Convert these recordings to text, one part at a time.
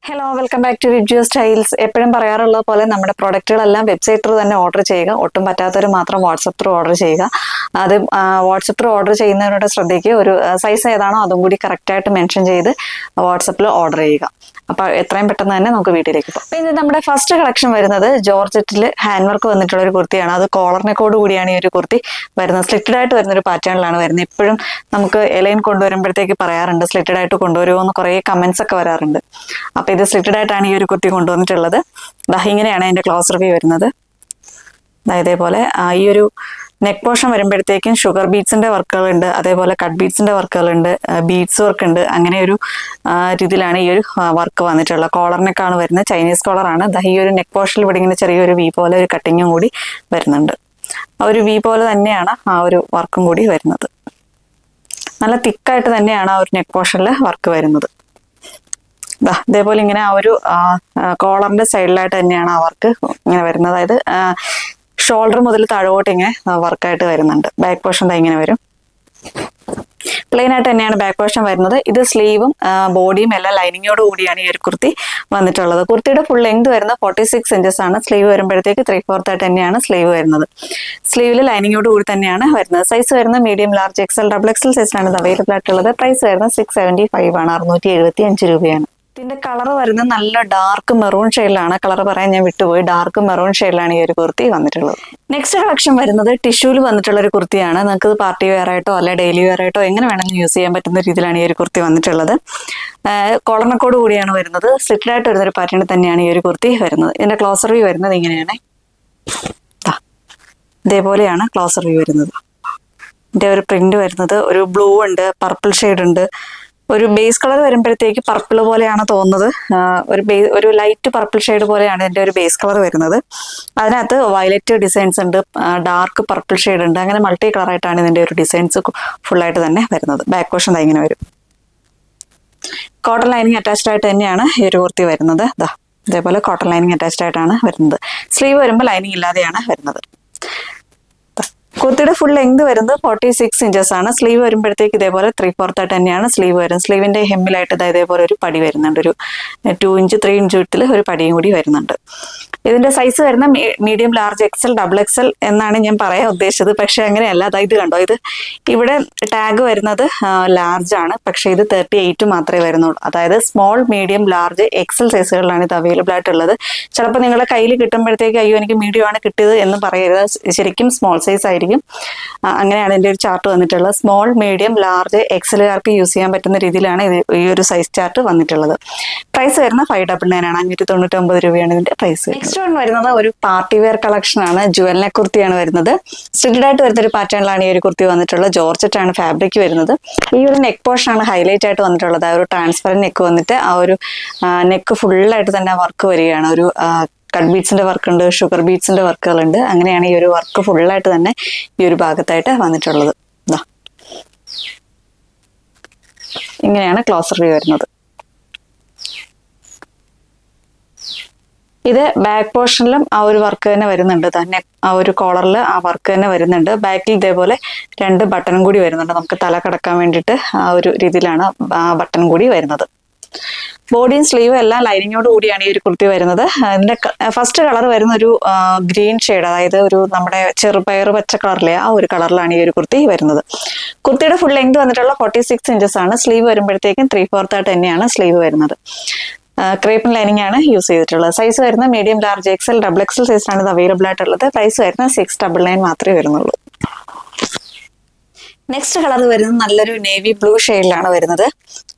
Hello welcome back to Vibgyor styles. എപ്പോഴും പറയാറുള്ളത് പോലെ നമ്മുടെ പ്രൊഡക്റ്റുകളെല്ലാം വെബ്സൈറ്റ് ത്രൂ തന്നെ ഓർഡർ ചെയ്യുക. ഒട്ടും പറ്റാത്തവർ മാത്രം വാട്സപ്പ് ത്രൂ ഓർഡർ ചെയ്യുക. അത് വാട്സപ്പ് ത്രൂ ഓർഡർ ചെയ്യുന്നവരുടെ ശ്രദ്ധയ്ക്ക് ഒരു സൈസ് ഏതാണോ അതും കൂടി കറക്റ്റായിട്ട് മെൻഷൻ ചെയ്ത് വാട്സപ്പിൽ ഓർഡർ ചെയ്യുക. അപ്പോൾ എത്രയും പെട്ടെന്ന് തന്നെ നമുക്ക് വീട്ടിലേക്ക് പോകാം. അപ്പോൾ ഇത് നമ്മുടെ ഫസ്റ്റ് കളക്ഷൻ വരുന്നത് ജോർജറ്റിൽ ഹാൻഡ് വർക്ക് വന്നിട്ടുള്ള ഒരു കുർത്തിയാണ്. അത് കോളർ നെക്കോട് കൂടിയാണ് ഈ ഒരു കുർത്തി വരുന്നത്. സ്ലിറ്റഡ് ആയിട്ട് വരുന്നൊരു പാറ്റേണിലാണ് വരുന്നത്. എപ്പോഴും നമുക്ക് എലൈൻ കൊണ്ടുവരുമ്പോഴത്തേക്ക് പറയാറുണ്ട് സ്ലിറ്റഡ് ആയിട്ട് കൊണ്ടുവരുമോ എന്ന് കുറേ കമന്റ്സ് ഒക്കെ വരാറുണ്ട്. അപ്പോൾ ഇത് സ്ലിറ്റഡ് ആയിട്ടാണ് ഈ ഒരു കുർത്തി കൊണ്ടുവന്നിട്ടുള്ളത്. ഇങ്ങനെയാണ് അതിന്റെ ക്ലോസ് റിവ്യൂ വരുന്നത്. ഇതേപോലെ ഈ ഒരു നെക്ക് പോർഷൻ വരുമ്പോഴത്തേക്കും ഷുഗർ ബീഡ്സിന്റെ വർക്കുകളുണ്ട്, അതേപോലെ കട്ട് ബീഡ്സിന്റെ വർക്കുകളുണ്ട്, ബീഡ്സ് വർക്ക് ഉണ്ട്. അങ്ങനെ ഒരു രീതിയിലാണ് ഈ ഒരു വർക്ക് വന്നിട്ടുള്ളത്. കോളർ നെക്കാണ് വരുന്നത്, ചൈനീസ് കോളറാണ്. ഈ ഒരു നെക്ക് പോർഷനിൽ ഇവിടെ ഇങ്ങനെ ചെറിയൊരു വി പോലെ ഒരു കട്ടിങ്ങും കൂടി വരുന്നുണ്ട്. ആ ഒരു വി പോലെ തന്നെയാണ് ആ ഒരു വർക്കും കൂടി വരുന്നത്. നല്ല തിക്കായിട്ട് തന്നെയാണ് ആ ഒരു നെക്ക് പോർഷനിൽ വർക്ക് വരുന്നത്. ഇതേപോലെ ഇങ്ങനെ ആ ഒരു കോളറിന്റെ സൈഡിലായിട്ട് തന്നെയാണ് ആ വർക്ക് ഇങ്ങനെ വരുന്നത്. അതായത് ഷോൾഡർ മുതൽ താഴോട്ട് ഇങ്ങനെ വർക്കായിട്ട് വരുന്നുണ്ട്. ബാക്ക് പോർഷൻ ഇങ്ങനെ വരും. പ്ലെയിൻ ആയിട്ട് തന്നെയാണ് ബാക്ക് പോർഷൻ വരുന്നത്. ഇത് സ്ലീവും ബോഡിയും എല്ലാം ലൈനിങ്ങോട് കൂടിയാണ് ഈ ഒരു കുർത്തി വന്നിട്ടുള്ളത്. കുർത്തിയുടെ ഫുൾ ലെങ്ത് വരുന്നത് 46 ഇഞ്ചസ് ആണ്. സ്ലീവ് വരുമ്പോഴത്തേക്ക് 3/4 ആയിട്ട് തന്നെയാണ് സ്ലീവ് വരുന്നത്. സ്ലീവിൽ ലൈനിങ്ങോട് കൂടി തന്നെയാണ് വരുന്നത്. സൈസ് വരുന്നത് medium, large, XL, double XL സൈസിലാണ് ഇത് അവൈലബിൾ ആയിട്ടുള്ളത്. പ്രൈസ് വരുന്നത് 675 ആണ്, 675 രൂപയാണ്. ഇതിന്റെ കളർ വരുന്നത് നല്ല ഡാർക്ക് മെറൂൺ ഷെയ്ഡിലാണ്. കളർ പറയാൻ ഞാൻ വിട്ടുപോയി. ഡാർക്ക് മെറൂൺ ഷെയ്ഡിലാണ് ഈ ഒരു കുർത്തി വന്നിട്ടുള്ളത്. നെക്സ്റ്റ് കളക്ഷൻ വരുന്നത് ടിഷ്യൂല് വന്നിട്ടുള്ള ഒരു കുർത്തിയാണ്. നിങ്ങൾക്ക് പാർട്ടി വെയർ ആയിട്ടോ അല്ലെ ഡെയിലി വെയർ ആയിട്ടോ എങ്ങനെ വേണമെങ്കിലും യൂസ് ചെയ്യാൻ പറ്റുന്ന രീതിയിലാണ് ഈ ഒരു കുർത്തി വന്നിട്ടുള്ളത്. കോളർനെക്കോട് കൂടിയാണ് വരുന്നത്. സ്ലിറ്റഡ് ആയിട്ട് വരുന്ന ഒരു പാറ്റേണിൽ തന്നെയാണ് ഈ ഒരു കുർത്തി വരുന്നത്. ഇതിന്റെ ക്ലോസ് റിവ്യൂ വരുന്നത് ഇങ്ങനെയാണ്. ഇതേപോലെയാണ് ക്ലോസ് റിവ്യൂ വരുന്നത്. ഇതിന്റെ ഒരു പ്രിന്റ് വരുന്നത് ഒരു ബ്ലൂ ഉണ്ട്, പർപ്പിൾ ഷെയ്ഡ് ഉണ്ട്. ഒരു ബേസ് കളർ വരുമ്പോഴത്തേക്ക് പർപ്പിൾ പോലെയാണ് തോന്നുന്നത്. ഒരു ലൈറ്റ് പർപ്പിൾ ഷെയ്ഡ് പോലെയാണ് ഇതിന്റെ ഒരു ബേസ് കളർ വരുന്നത്. അതിനകത്ത് വയലറ്റ് ഡിസൈൻസ് ഉണ്ട്, ഡാർക്ക് പർപ്പിൾ ഷെയ്ഡ് ഉണ്ട്. അങ്ങനെ മൾട്ടി കളർ ആയിട്ടാണ് ഇതിന്റെ ഒരു ഡിസൈൻസ് ഫുള്ളായിട്ട് തന്നെ വരുന്നത്. ബാക്ക് പോർഷൻ ഇങ്ങനെ വരും. കോട്ടൺ ലൈനിങ് അറ്റാച്ച്ഡ് ആയിട്ട് തന്നെയാണ് ഈ ഒരു കുർത്തി വരുന്നത്. ഇതേപോലെ കോട്ടൺ ലൈനിങ് അറ്റാച്ച്ഡ് ആയിട്ടാണ് വരുന്നത്. സ്ലീവ് വരുമ്പോൾ ലൈനിങ് ഇല്ലാതെയാണ് വരുന്നത്. കുർത്തിയുടെ ഫുൾ ലെങ്ത് വരുന്നത് 46 ഇഞ്ചസ് ആണ്. സ്ലീവ് വരുമ്പോഴത്തേക്ക് ഇതേപോലെ 3/4 ആയിട്ട് തന്നെയാണ് സ്ലീവ് വരുന്നത്. സ്ലീവിന്റെ ഹെമ്മിലായിട്ട് ഇതേപോലെ ഒരു പടി വരുന്നുണ്ട്. ഒരു 2 ഇഞ്ച് 3 ഇഞ്ച് വിട്ടിൽ ഒരു പടിയും കൂടി വരുന്നുണ്ട്. ഇതിന്റെ സൈസ് വരുന്ന medium, large, XL, double XL എന്നാണ് ഞാൻ പറയാൻ ഉദ്ദേശിച്ചത്. പക്ഷെ അങ്ങനെയല്ല. ഇത് കണ്ടോ, ഇത് ഇവിടെ ടാഗ് വരുന്നത് ലാർജ് ആണ്. പക്ഷെ ഇത് 38 മാത്രമേ വരുന്നുള്ളൂ. അതായത് സ്മോൾ, മീഡിയം, ലാർജ്, എക്സൽ സൈസുകളിലാണ് ഇത് അവൈലബിൾ ആയിട്ടുള്ളത്. ചിലപ്പോൾ നിങ്ങളുടെ കയ്യിൽ കിട്ടുമ്പോഴത്തേക്ക് അയ്യോ എനിക്ക് മീഡിയം ആണ് കിട്ടിയത് എന്ന് പറയരുത്. ശരിക്കും സ്മോൾ സൈസ് ആയിരിക്കും. അങ്ങനെയാണ് ഇതിന്റെ ഒരു ചാർട്ട് വന്നിട്ടുള്ളത്. സ്മോൾ, മീഡിയം, ലാർജ്, എക്സലുകാർക്ക് യൂസ് ചെയ്യാൻ പറ്റുന്ന രീതിയിലാണ് ഈ ഒരു സൈസ് ചാർട്ട് വന്നിട്ടുള്ളത്. പ്രൈസ് വരുന്നത് 599 ആണ്, 599 രൂപയാണ് ഇതിന്റെ പ്രൈസ്. നെക്സ്റ്റ് വൺ വരുന്നത് ഒരു പാർട്ടി വെയർ കളക്ഷൻ ആണ്. ജുവൽ നെക്ക് കുർത്തിയാണ് വരുന്നത്. സ്റ്റിച്ചഡ് ആയിട്ട് വരുന്ന ഒരു പാറ്റേണിലാണ് ഈ ഒരു കുർത്തി വന്നിട്ടുള്ളത്. ജോർജറ്റ് ആണ് ഫാബ്രിക് വരുന്നത്. ഈ ഒരു നെക്ക് പോർഷൻ ആണ് ഹൈലൈറ്റ് ആയിട്ട് വന്നിട്ടുള്ളത്. ആ ഒരു ട്രാൻസ്പെറന്റ് നെക്ക് വന്നിട്ട് ആ ഒരു നെക്ക് ഫുള്ളായിട്ട് തന്നെ വർക്ക് വരികയാണ്. ഒരു കട്ട് ബീഡ്സിന്റെ വർക്ക് ഉണ്ട്, ഷുഗർ ബീഡ്സിന്റെ വർക്കുകളുണ്ട്. അങ്ങനെയാണ് ഈ ഒരു വർക്ക് ഫുള്ളായിട്ട് തന്നെ ഈ ഒരു ഭാഗത്തായിട്ട് വന്നിട്ടുള്ളത്. ഇങ്ങനെയാണ് ക്ലോസ് റിവ്യൂ വരുന്നത്. ഇത് ബാക്ക് പോർഷനിലും ആ ഒരു വർക്ക് തന്നെ വരുന്നുണ്ട്. തന്നെ ആ ഒരു കോളറിൽ ആ വർക്ക് തന്നെ വരുന്നുണ്ട്. ബാക്കിൽ ഇതേപോലെ 2 ബട്ടണും കൂടി വരുന്നുണ്ട്. നമുക്ക് തല കടക്കാൻ വേണ്ടിയിട്ട് ആ ഒരു രീതിയിലാണ് ആ ബട്ടൺ കൂടി വരുന്നത്. ബോഡിയും സ്ലീവും എല്ലാം ലൈനിങ്ങോട് കൂടിയാണ് ഈ ഒരു കുർത്തി വരുന്നത്. ഇതിന്റെ ഫസ്റ്റ് കളർ വരുന്ന ഒരു ഗ്രീൻ ഷെയ്ഡ്, അതായത് ഒരു നമ്മുടെ ചെറുപയർ പച്ച കളറിലെ ആ ഒരു കളറിലാണ് ഈ ഒരു കുർത്തി വരുന്നത്. കുർത്തിയുടെ ഫുൾ ലെങ്ത് വന്നിട്ടുള്ള 46 ഇഞ്ചസ് ആണ്. സ്ലീവ് വരുമ്പോഴത്തേക്കും 3/4 ആയിട്ട് തന്നെയാണ് സ്ലീവ് വരുന്നത്. ക്രേപ്പൻ ലൈനിങ് ആണ് യൂസ് ചെയ്തിട്ടുള്ളത്. സൈസ് വരുന്ന medium, large, XL, double XL സൈസിലാണ് ഇത് അവൈലബിൾ ആയിട്ടുള്ളത്. പ്രൈസ് വരുന്ന 699 മാത്രമേ വരുന്നുള്ളൂ. നെക്സ്റ്റ് കളർ വരുന്നത് നല്ലൊരു നേവി ബ്ലൂ ഷെയ്ഡിലാണ് വരുന്നത്.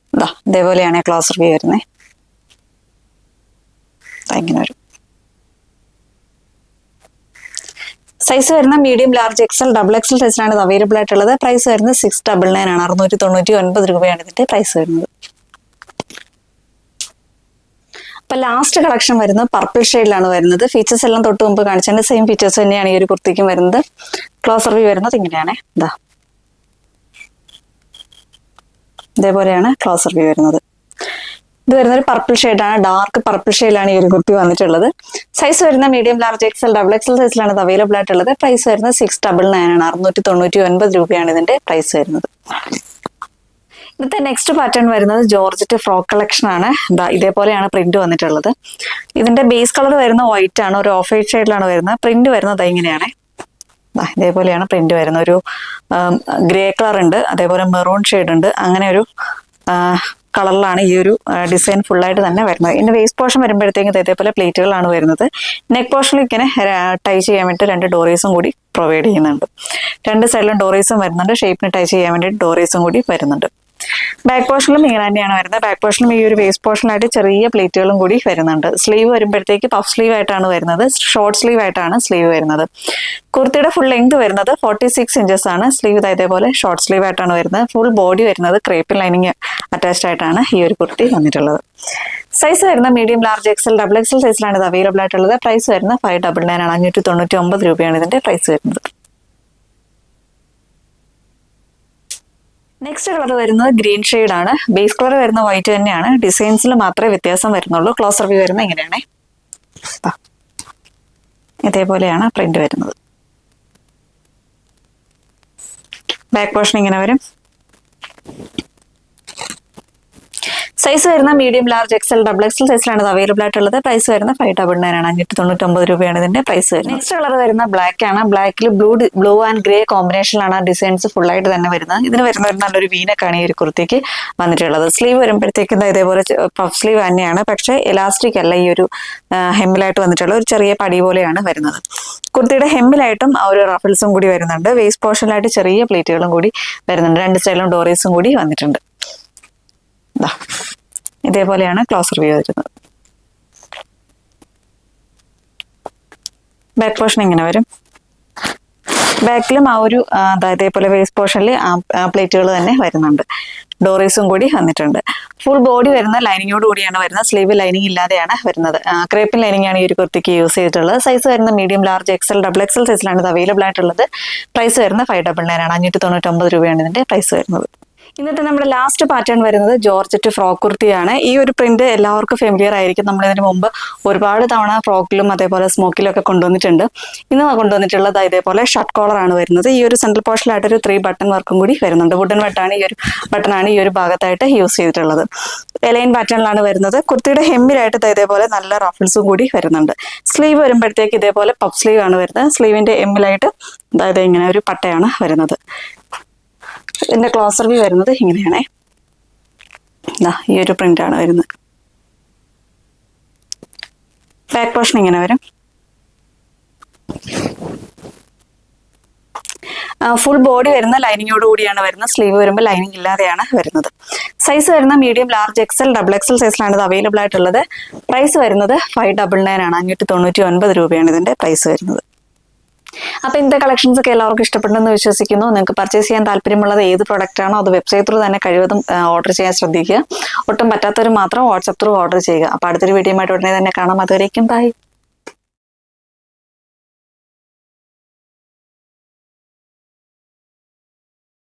ഇതേപോലെയാണ് ക്ലോസ് റിവ്യൂ വരുന്നത്. ഇങ്ങനെ വരും. സൈസ് വരുന്ന medium, large, XL, double XL സൈസിലാണ് ഇത് അവൈലബിൾ ആയിട്ടുള്ളത്. പ്രൈസ് വരുന്നത് 699 ആണ്, 699 രൂപയാണ് ഇതിന്റെ പ്രൈസ് വരുന്നത്. അപ്പൊ ലാസ്റ്റ് കളക്ഷൻ വരുന്നത് പർപ്പിൾ ഷെയ്ഡിലാണ് വരുന്നത്. ഫീച്ചേഴ്സ് എല്ലാം തൊട്ട് മുമ്പ് കാണിച്ചതിന്റെ സെയിം ഫീച്ചേഴ്സ് തന്നെയാണ് ഈ ഒരു കുർത്തിക്കും വരുന്നത്. ക്ലോസ് റിവ്യൂ വരുന്നത് ഇങ്ങനെയാണ്. ഇതേപോലെയാണ് ക്ലോസ് റിവ്യൂ വരുന്നത്. ഇത് വരുന്നൊരു പർപ്പിൾ ഷെയ്ഡാണ്. ഡാർക്ക് പർപ്പിൾ ഷെയ്ഡിലാണ് ഈ ഒരു കുർത്തി വന്നിട്ടുള്ളത്. സൈസ് വരുന്ന medium, large, XL, double XL സൈസിലാണ് ഇത് അവൈലബിൾ ആയിട്ടുള്ളത്. പ്രൈസ് വരുന്നത് 699 ആണ്, 699 രൂപയാണ് ഇതിന്റെ പ്രൈസ് വരുന്നത്. ഇന്നത്തെ നെക്സ്റ്റ് പാറ്റേൺ വരുന്നത് ജോർജറ്റ് ഫ്രോക്ക് കളക്ഷൻ ആണ്. ഇതേപോലെയാണ് പ്രിന്റ് വന്നിട്ടുള്ളത്. ഇതിന്റെ ബേസ് കളർ വരുന്ന വൈറ്റ് ആണ്, ഒരു ഓഫ് വൈറ്റ് ഷെയ്ഡിലാണ് വരുന്നത്. പ്രിന്റ് വരുന്നത് ഇങ്ങനെയാണ്. ഇതേപോലെയാണ് പ്രിന്റ് വരുന്നത്. ഒരു ഗ്രേ കളർ ഉണ്ട്, അതേപോലെ മെറൂൺ ഷെയ്ഡ് ഉണ്ട്. അങ്ങനെ ഒരു കളറിലാണ് ഈ ഒരു ഡിസൈൻ ഫുള്ളായിട്ട് തന്നെ വരുന്നത്. ഇതിന്റെ വേസ്റ്റ് പോർഷൻ വരുമ്പോഴത്തേക്കും ഇതേപോലെ പ്ലേറ്റുകളാണ് വരുന്നത്. നെക്ക് പോർഷനിൽ ഇങ്ങനെ ടൈ ചെയ്യാൻ വേണ്ടി 2 ഡോറീസും കൂടി പ്രൊവൈഡ് ചെയ്യുന്നുണ്ട്. 2 സൈഡിലും ഡോറീസും വരുന്നുണ്ട്. ഷേപ്പിന് ടൈ ചെയ്യാൻ വേണ്ടി ഡോറീസും കൂടി വരുന്നുണ്ട്. ബാക്ക് പോർഷനിലും ഇങ്ങനെ തന്നെയാണ് വരുന്നത്. ബാക്ക് പോർഷനിലും ഈ ഒരു വേസ്റ്റ് പോർഷനിലായിട്ട് ചെറിയ പ്ലേറ്റുകളും കൂടി വരുന്നുണ്ട്. സ്ലീവ് വരുമ്പോഴത്തേക്ക് പഫ് സ്ലീവ് ആയിട്ടാണ് വരുന്നത്. ഷോർട്ട് സ്ലീവ് ആയിട്ടാണ് സ്ലീവ് വരുന്നത്. കുർത്തിയുടെ ഫുൾ ലെങ്ത് വരുന്നത് 46 ഇഞ്ചസ് ആണ്. സ്ലീവ് ഇതേപോലെ ഷോർട്ട് സ്ലീവ് ആയിട്ടാണ് വരുന്നത്. ഫുൾ ബോഡി വരുന്നത് ക്രേപ്പ് ലൈനിങ് അറ്റാച്ച്ഡ് ആയിട്ടാണ് ഈ ഒരു കുർത്തി വന്നിട്ടുള്ളത്. സൈസ് വരുന്ന medium, large, XL, double XL സൈസിലാണ് ഇത് അവൈലബിൾ ആയിട്ടുള്ളത്. പ്രൈസ് വരുന്ന 599 ആണ്. 599 രൂപയാണ് ഇതിന്റെ പ്രൈസ് വരുന്നത്. നെക്സ്റ്റ് കളർ വരുന്നത് ഗ്രീൻ ഷെയ്ഡ് ആണ്. ബേസ് കളർ വരുന്ന വൈറ്റ് തന്നെയാണ്. ഡിസൈൻസിൽ മാത്രമേ വ്യത്യാസം വരുന്നുള്ളൂ. ക്ലോസർ വ്യൂ വരുന്നത് ഇങ്ങനെയാണ്. ഇതേപോലെയാണ് പ്രിന്റ് വരുന്നത്. ബാക്ക് പോർഷൻ ഇങ്ങനെ വരും. സൈസ് വരുന്ന medium, large, XL, double XL സൈസിലാണ് ഇത് അവൈലബിൾ ആയിട്ടുള്ളത്. പ്രൈസ് വരുന്ന 599 ആണ്. 599 രൂപയാണ് ഇതിന്റെ പ്രൈസ് വരുന്നത്. നെക്സ്റ്റ് കളർ വരുന്ന ബ്ലാക്ക് ആണ്. ബ്ലാക്കിൽ ബ്ലൂ ആൻഡ് ഗ്രേ കോമ്പിനേഷനിലാണ് ഡിസൈൻസ് ഫുൾ ആയിട്ട് തന്നെ വരുന്നത്. ഇതിന് വരുന്ന ഒരു നല്ലൊരു വീനക്കാണ് ഈ ഒരു കുർത്തിക്ക് വന്നിട്ടുള്ളത്. സ്ലീവ് വരുമ്പോഴത്തേക്കും ഇതേപോലെ പഫ് സ്ലീവ് തന്നെയാണ്, പക്ഷേ എലാസ്റ്റിക് അല്ല. ഈ ഒരു ഹെമ്മിലായിട്ട് വന്നിട്ടുള്ള ഒരു ചെറിയ പടി പോലെയാണ് വരുന്നത്. കുർത്തിയുടെ ഹെമ്മിലായിട്ടും ആ ഒരു റഫിൾസും കൂടി വരുന്നുണ്ട്. വേസ്റ്റ് പോർഷനിലായിട്ട് ചെറിയ പ്ലേറ്റുകളും കൂടി വരുന്നുണ്ട്. 2 സൈഡിലും ഡോറീസും കൂടി വന്നിട്ടുണ്ട്. ഇതേപോലെയാണ് ക്ലോസർ വ്യൂ വരുന്നത്. ബാക്ക് പോർഷൻ ഇങ്ങനെ വരും. ബാക്കിലും ആ ഒരു ഇതേപോലെ വേസ്റ്റ് പോർഷനിൽ പ്ലേറ്റുകൾ തന്നെ വരുന്നുണ്ട്. ഡോറീസും കൂടി വന്നിട്ടുണ്ട്. ഫുൾ ബോഡി വരുന്ന ലൈനിങ്ങോട് കൂടിയാണ് വരുന്നത്. സ്ലീവ് ലൈനിങ് ഇല്ലാതെയാണ് വരുന്നത്. ക്രേപ്പിൻ ലൈനിങ് ആണ് ഈ ഒരു കുർത്തിക്ക് യൂസ് ചെയ്തിട്ടുള്ളത്. സൈസ് വരുന്ന medium, large, XL, double XL സൈസിലാണ് ഇത് അവൈലബിൾ ആയിട്ടുള്ളത്. പ്രൈസ് വരുന്ന 599 ആണ്. 599 രൂപയാണ് ഇതിന്റെ പ്രൈസ് വരുന്നത്. ഇന്നത്തെ നമ്മുടെ ലാസ്റ്റ് പാറ്റേൺ വരുന്നത് ജോർജറ്റ് ഫ്രോക്ക് കുർത്തിയാണ്. ഈ ഒരു പ്രിന്റ് എല്ലാവർക്കും ഫെമിലിയർ ആയിരിക്കും. നമ്മൾ ഇതിന് മുമ്പ് ഒരുപാട് തവണ ഫ്രോക്കിലും അതേപോലെ സ്മോക്കിലും ഒക്കെ കൊണ്ടുവന്നിട്ടുണ്ട്. ഇന്ന് കൊണ്ടുവന്നിട്ടുള്ളത് ഇതേപോലെ ഷർട്ട് കോളർ ആണ് വരുന്നത്. ഈ ഒരു സെൻട്രൽ പോർഷനിലായിട്ട് ഒരു 3 ബട്ടൺ വർക്കും കൂടി വരുന്നുണ്ട്. വുഡൻ ബട്ടൺ ഈ ഒരു ഭാഗത്തായിട്ട് യൂസ് ചെയ്തിട്ടുള്ളത്. എലൈൻ പാറ്റേണിലാണ് വരുന്നത്. കുർത്തിയുടെ ഹെമ്മിലായിട്ട് ഇതേപോലെ നല്ല റഫിൾസും കൂടി വരുന്നുണ്ട്. സ്ലീവ് വരുമ്പോഴത്തേക്ക് ഇതേപോലെ പഫ് സ്ലീവ് ആണ് വരുന്നത്. സ്ലീവിന്റെ എമ്മിലായിട്ട് ഇങ്ങനെ ഒരു പട്ടയാണ് വരുന്നത്. ഇതിന്റെ ക്ലോസർ വ്യൂ വരുന്നത് ഇങ്ങനെയാണേ. ഈ ഒരു പ്രിന്റ് ആണ് വരുന്നത്. ബാക്ക് പോർഷൻ ഇങ്ങനെ വരും. ഫുൾ ബോഡി വരുന്ന ലൈനിങ്ങോട് കൂടിയാണ് വരുന്നത്. സ്ലീവ് വരുമ്പോൾ ലൈനിങ് ഇല്ലാതെയാണ് വരുന്നത്. സൈസ് വരുന്ന medium, large, XL, double XL സൈസിലാണ് ഇത് അവൈലബിൾ ആയിട്ടുള്ളത്. പ്രൈസ് വരുന്നത് 599 ആണ്. 599 രൂപയാണ് ഇതിന്റെ പ്രൈസ് വരുന്നത്. അപ്പൊ ഇന്നത്തെ കളക്ഷൻസ് ഒക്കെ എല്ലാവർക്കും ഇഷ്ടപ്പെട്ടെന്ന് വിശ്വസിക്കുന്നു. നിങ്ങൾക്ക് പർച്ചേസ് ചെയ്യാൻ താല്പര്യമുള്ളത് ഏത് പ്രൊഡക്റ്റ് ആണോ അത് വെബ്സൈറ്റ് ത്രൂ തന്നെ കഴിവതും ഓർഡർ ചെയ്യാൻ ശ്രദ്ധിക്കുക. ഒട്ടും പറ്റാത്തവർ മാത്രം വാട്സ്ആപ്പ് ത്രൂ ഓർഡർ ചെയ്യുക. അപ്പൊ അടുത്തൊരു വീഡിയോ ആയിട്ട് ഉടനെ തന്നെ കാണാം. അതുവരേക്കും ബൈ.